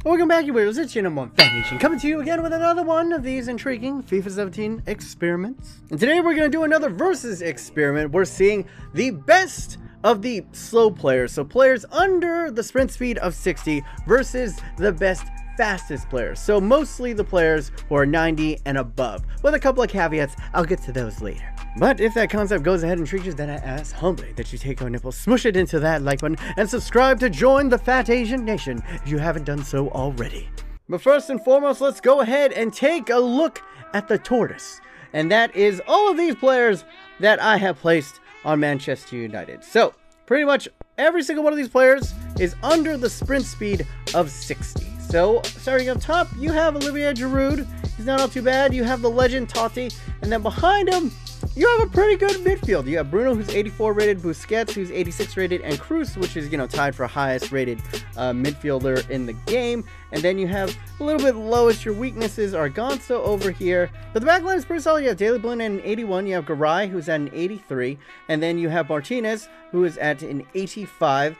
Welcome back, you weirdos. It's your number one fan nation, coming to you again with another one of these intriguing FIFA 17 experiments. And today we're going to do another versus experiment. We're seeing the best of the slow players, so players under the sprint speed of 60 versus the best fastest players, so mostly the players who are 90 and above, with a couple of caveats. I'll get to those later. But if that concept goes ahead and intrigues you, then I ask humbly that you take your nipple, smush it into that like button, and subscribe to join the Fat Asian Nation if you haven't done so already. But first and foremost, let's go ahead and take a look at the tortoise, and that is all of these players that I have placed on Manchester United. So pretty much every single one of these players is under the sprint speed of 60. So starting up top, you have Olivier Giroud. He's not all too bad. You have the legend Totti, and then behind him you have a pretty good midfield. You have Bruno, who's 84 rated, Busquets, who's 86 rated, and Cruz, which is, tied for highest rated midfielder in the game. And then you have a little bit lowest. Your weaknesses are Gonzo over here. But the back line is pretty solid. You have Daily Blind at an 81. You have Garay, who's at an 83. And then you have Martinez, who is at an 85.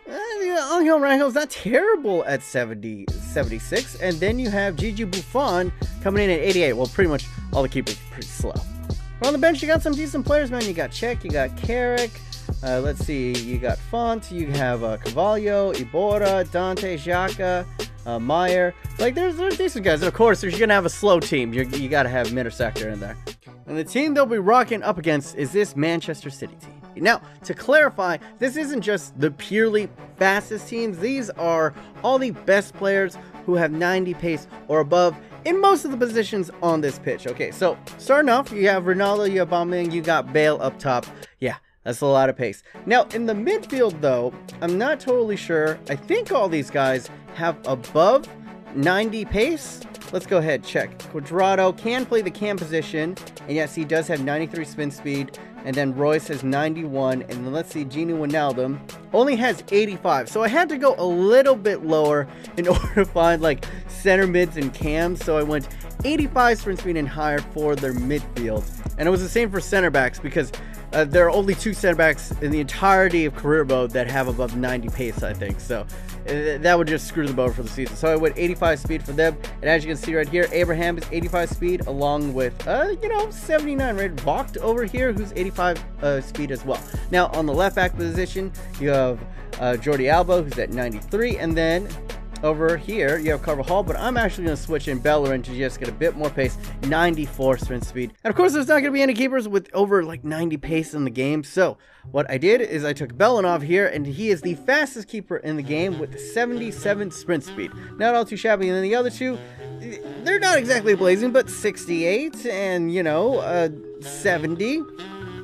Angel Rangel's not terrible at 76. And then you have Gigi Buffon coming in at 88. Well, pretty much all the keepers are pretty slow. But on the bench, you got some decent players, man. You got Cech, you got Carrick. Let's see, you got Font, you have Carvalho, Ibora, Dante, Xhaka, Meyer. Like, there's decent guys. And of course, if you're going to have a slow team, you got to have Mertesacker in there. And the team they'll be rocking up against is this Manchester City team. Now, to clarify, this isn't just the purely fastest teams. These are all the best players who have 90 pace or above in most of the positions on this pitch. Okay, so starting off, you have Ronaldo, you have Aubameyang, you got Bale up top. Yeah, that's a lot of pace. Now, in the midfield, though, I'm not totally sure. I think all these guys have above 90 pace. Let's go ahead, check. Cuadrado can play the cam position, and yes, he does have 93 spin speed. And then Royce has 91, and then let's see, Gini Wijnaldum only has 85. So I had to go a little bit lower in order to find like center mids and cams. So I went 85 sprint speed and higher for their midfield. And it was the same for center backs, because there are only 2 center backs in the entirety of career mode that have above 90 pace, I think. So that would just screw them over for the season. So I went 85 speed for them. And as you can see right here, Abraham is 85 speed, along with 79 rated Vogt over here, who's 85 speed as well. Now on the left back position, you have Jordi Alba, who's at 93, and then over here you have Carvajal, but I'm actually going to switch in Bellerin to just get a bit more pace, 94 sprint speed. And of course, there's not going to be any keepers with over like 90 pace in the game. So what I did is I took Bellerin off here, and he is the fastest keeper in the game with 77 sprint speed. Not all too shabby. And then the other two, they're not exactly blazing, but 68 and 70.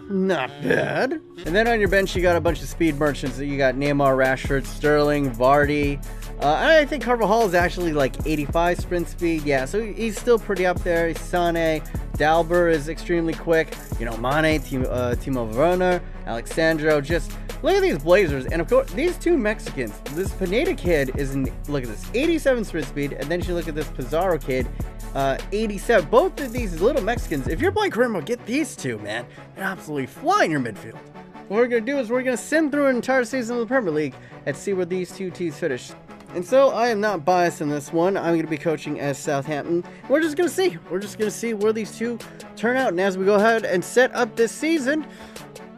Not bad. And then on your bench, you got a bunch of speed merchants. You got Neymar, Rashford, Sterling, Vardy. I think Carvajal is actually like 85 sprint speed. Yeah, so he's still pretty up there. Sane, Dalber is extremely quick. Mane, Timo Werner, Alexandro. Just look at these Blazers. And of course, these two Mexicans. This Pineda kid is in, look at this, 87 sprint speed. And then you look at this Pizarro kid, 87. Both of these little Mexicans, if you're playing career mode, get these two, man. They're absolutely flying your midfield. What we're going to do is we're going to send through an entire season of the Premier League and see where these two teams finish. And so I am not biased in this one. I'm going to be coaching as Southampton. We're just going to see. We're just going to see where these two turn out. And as we go ahead and set up this season,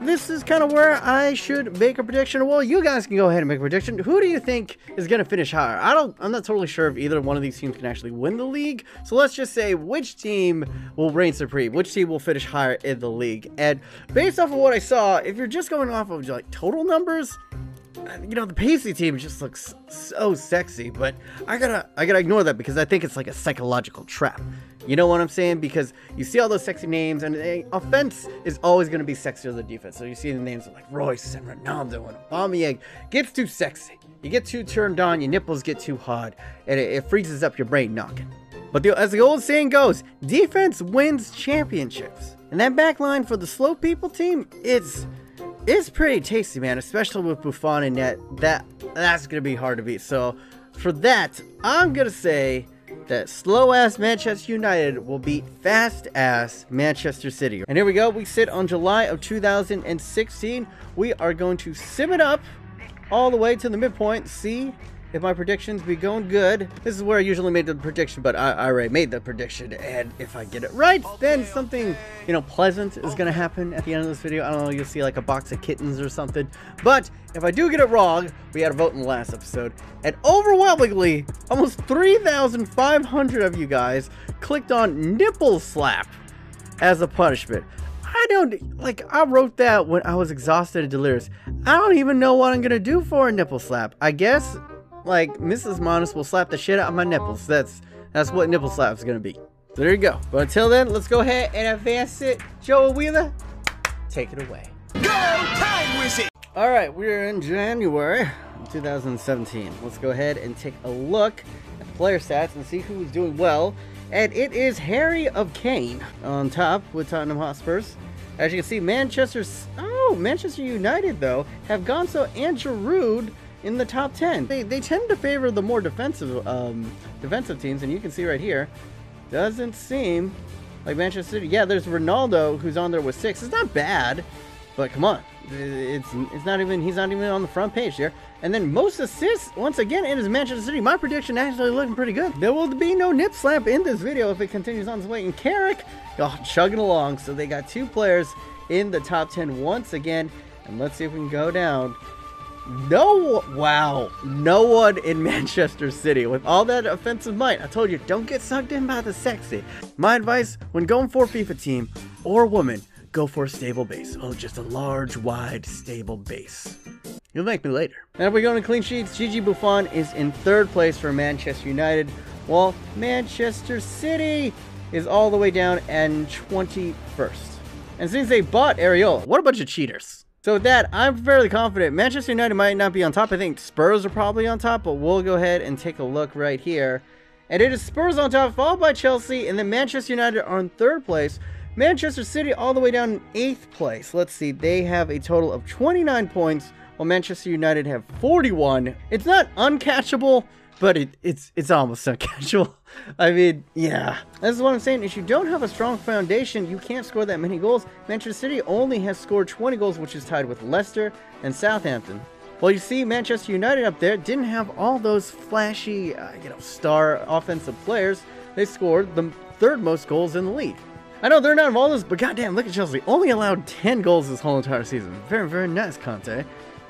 this is kind of where I should make a prediction. Well, you guys can go ahead and make a prediction. Who do you think is going to finish higher? I'm not totally sure if either one of these teams can actually win the league. So let's just say which team will reign supreme, which team will finish higher in the league. And based off of what I saw, if you're just going off of like total numbers, the Pacey team just looks so sexy, but I gotta ignore that, because I think it's like a psychological trap. You know what I'm saying? Because you see all those sexy names, and the offense is always going to be sexier than defense. So you see the names of like Royce and Ronaldo and Aubameyang. Gets too sexy. You get too turned on, your nipples get too hard, and it freezes up your brain knocking. But as the old saying goes, defense wins championships. And that back line for the slow people team, it's pretty tasty, man, especially with Buffon in net. That's going to be hard to beat. So for that, I'm going to say that slow-ass Manchester United will beat fast-ass Manchester City. And here we go. We sit on July of 2016. We are going to sim it up all the way to the midpoint, C if my predictions be going good. This is where I usually made the prediction, but I already made the prediction, and if I get it right, then something, you know, pleasant is gonna happen at the end of this video. I don't know, you'll see like a box of kittens or something. But if I do get it wrong, we had a vote in the last episode, and overwhelmingly, almost 3,500 of you guys clicked on Nipple Slap as a punishment. I wrote that when I was exhausted and delirious. I don't even know what I'm gonna do for a nipple slap. I guess, like, Mrs. Monus will slap the shit out of my nipples. That's what nipple slap is gonna be. So there you go. But until then, let's go ahead and advance it. Joel Wheeler, take it away. Go time wizard! Alright, we're in January 2017. Let's go ahead and take a look at the player stats and see who's doing well. And it is Harry of Kane on top with Tottenham Hotspurs. As you can see, Manchester United, though, have Gonzo and Giroud in the top 10. They tend to favor the more defensive teams, and you can see right here, doesn't seem like Manchester City. Yeah, there's Ronaldo, who's on there with 6. It's not bad, but come on. He's not even on the front page here. And then most assists, once again, it is Manchester City. My prediction actually looking pretty good. There will be no nip slap in this video if it continues on its way. And Carrick, chugging along. So they got 2 players in the top 10 once again. And let's see if we can go down. No one in Manchester City with all that offensive might. I told you, don't get sucked in by the sexy. My advice when going for a FIFA team or woman, go for a stable base. Oh, just a large, wide, stable base. You'll thank me later. And if we go into clean sheets, Gigi Buffon is in 3rd place for Manchester United, while Manchester City is all the way down and 21st. And since they bought Areola, what a bunch of cheaters. So with that, I'm fairly confident Manchester United might not be on top. I think Spurs are probably on top, but we'll go ahead and take a look right here. And it is Spurs on top, followed by Chelsea, and then Manchester United are in 3rd place. Manchester City all the way down in 8th place. Let's see, they have a total of 29 points, while Manchester United have 41. It's not uncatchable, but it's almost uncatchable. I mean, yeah. This is what I'm saying. If you don't have a strong foundation, you can't score that many goals. Manchester City only has scored 20 goals, which is tied with Leicester and Southampton. Well, you see, Manchester United up there didn't have all those flashy, star offensive players. They scored the 3rd most goals in the league. I know they're not involved in this, but goddamn, look at Chelsea. Only allowed 10 goals this whole entire season. Very, very nice, Conte.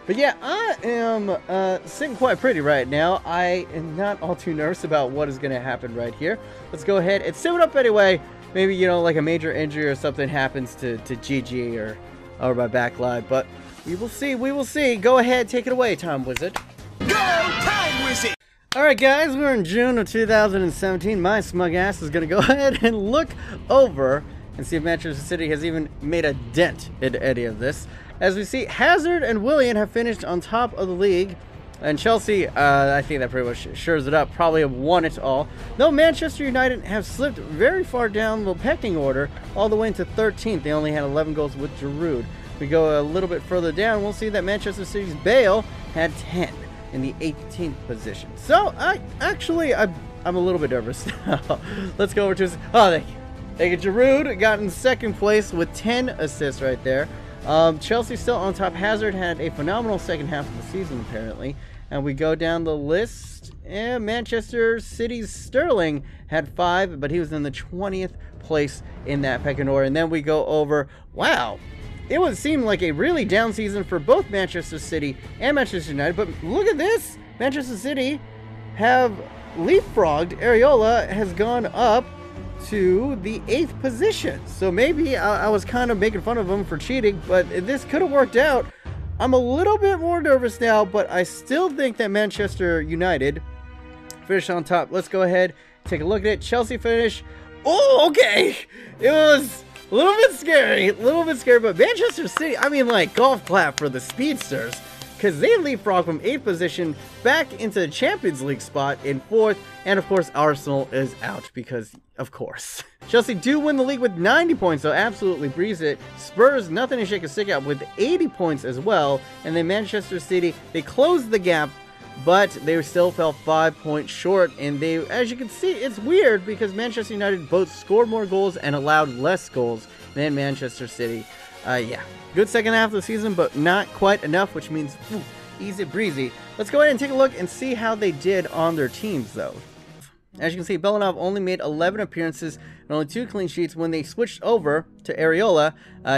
But yeah, I am sitting quite pretty right now. I am not all too nervous about what is going to happen right here. Let's go ahead and sum it up anyway. Maybe, like a major injury or something happens to Gigi or my backline. But we will see. We will see. Go ahead. Take it away, Time Wizard. Go time wizard! Alright guys, we're in June of 2017. My smug ass is going to go ahead and look over and see if Manchester City has even made a dent in any of this. As we see, Hazard and Willian have finished on top of the league. And Chelsea, I think that pretty much shores it up, probably have won it all. Though Manchester United have slipped very far down the pecking order, all the way into 13th. They only had 11 goals with Giroud. If we go a little bit further down, we'll see that Manchester City's Bale had 10. In the 18th position. So I'm a little bit nervous now. Let's go over to thank you. Giroud got in 2nd place with 10 assists right there. Chelsea still on top. Hazard had a phenomenal second half of the season apparently. And we go down the list, and Manchester City's Sterling had 5, but he was in the 20th place in that pecking order. And then we go over, wow. It would seem like a really down season for both Manchester City and Manchester United, but look at this! Manchester City have leapfrogged. Areola has gone up to the 8th position. So maybe I was kind of making fun of him for cheating, but this could have worked out. I'm a little bit more nervous now, but I still think that Manchester United finished on top. Let's go ahead, take a look at it. Chelsea finish. Oh, okay! It was a little bit scary, but Manchester City, I mean, like, golf clap for the speedsters, because they leapfrog from 8th position back into the Champions League spot in 4th, and of course Arsenal is out because, of course. Chelsea do win the league with 90 points, so absolutely breeze it. Spurs, nothing to shake a stick at, with 80 points as well, and then Manchester City, they closed the gap, but they still fell 5 points short, and they, as you can see, it's weird because Manchester United both scored more goals and allowed less goals than Manchester City. Yeah, good second half of the season, but not quite enough, which means Easy breezy. Let's go ahead and take a look and see how they did on their teams, though. As you can see, Belanov only made 11 appearances and only 2 clean sheets. When they switched over to Areola,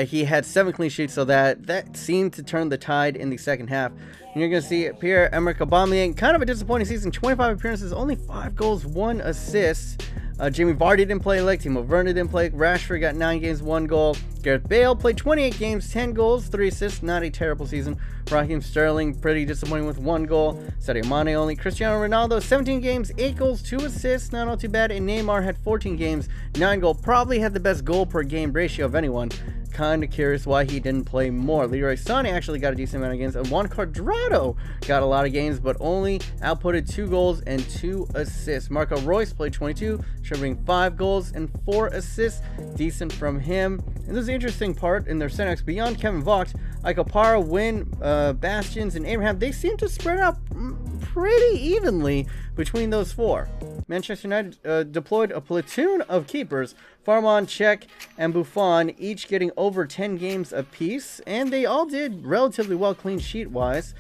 he had 7 clean sheets, so that seemed to turn the tide in the second half. And you're going to see Pierre-Emerick Aubameyang, kind of a disappointing season, 25 appearances, only 5 goals, 1 assist. Jamie Vardy didn't play, like Timo Werner didn't play. Rashford got 9 games, 1 goal. Gareth Bale played 28 games, 10 goals, 3 assists. Not a terrible season. Raheem Sterling, pretty disappointing with 1 goal. Sadio Mane only. Cristiano Ronaldo, 17 games, 8 goals, 2 assists. Not all too bad. And Neymar had 14 games, 9 goals. Probably had the best goal per game ratio of anyone. Kind of curious why he didn't play more. Leroy Sané actually got a decent amount of games, and Juan Cuadrado got a lot of games, but only outputted 2 goals and 2 assists. Marco Reus played 22, contributing 5 goals and 4 assists. Decent from him. And this is the interesting part in their center backs. Beyond Kevin Vogt, Ikopara, Wynn, Bastions, and Abraham, they seem to spread out pretty evenly between those 4. Manchester United deployed a platoon of keepers, Farman, Cech, and Buffon, each getting over 10 games apiece, and they all did relatively well clean sheet wise.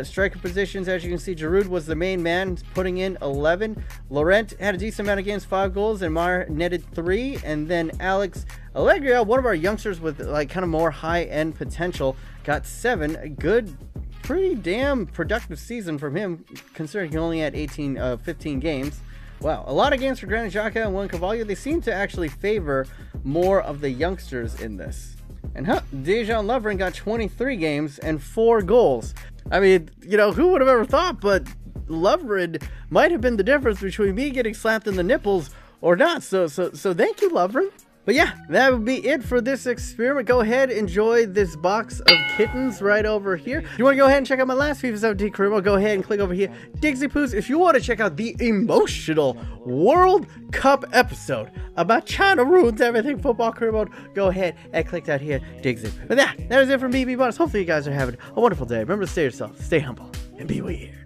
Striker positions, as you can see, Giroud was the main man, putting in 11. Laurent had a decent amount of games, 5 goals, and Meyer netted 3. And then Alex Allegria, one of our youngsters with like kind of more high-end potential, got 7. A good, pretty damn productive season from him, considering he only had 15 games. Wow, a lot of games for Granit Xhaka and Juan Carvalho. They seem to actually favor more of the youngsters in this. And Dejan Lovren got 23 games and 4 goals. I mean, you know, who would have ever thought, but Lovren might have been the difference between me getting slapped in the nipples or not. So thank you, Lovren. But yeah, that would be it for this experiment. Go ahead, enjoy this box of kittens right over here. If you want to go ahead and check out my last FIFA 17 career, go ahead and click over here. Digsy Poos, if you want to check out the emotional World Cup episode about China ruins everything football career mode, go ahead and click that here, Digsy. But yeah, that is it from BMOnus. Hopefully you guys are having a wonderful day. Remember to stay yourself, stay humble, and be weird.